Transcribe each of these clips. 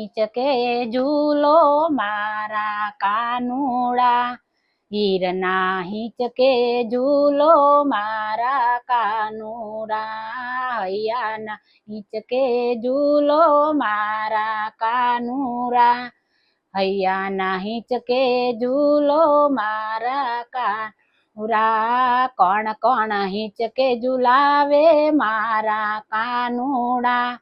હિંચકે ઝૂલો મારા કાનુડા, હીરના હિંચકે ઝૂલો મારા કાનુડા, હૈયાના હિંચકે ઝૂલો મારા કાનુડા, હૈયાના હિંચકે ઝૂલો મારા કાનુડા, કોણ કોણ હિંચકે ઝુલાવે મારા કાનુડા,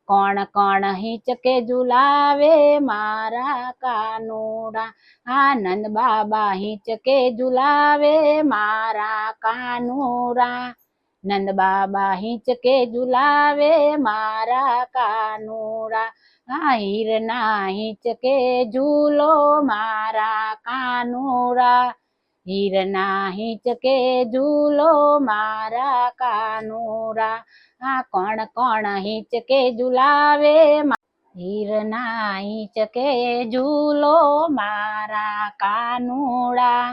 કોણ કોણ હિંચકે ઝુલાવે મારા કાનુડા, આનંદ બાબા હિંચકે ઝુલાવે મારા કાનુડા, નંદ બાબા હિંચકે ઝુલાવે મારા કાનુડા, હીરના હિંચકે ઝૂલો મારા કાનુડા, હીરના હિંચકે ઝૂલો મારા કાનુડા, કોણ કોણ હિંચકે ઝુલાવે હીરના હિંચકે ઝૂલો મારા કાનુડા.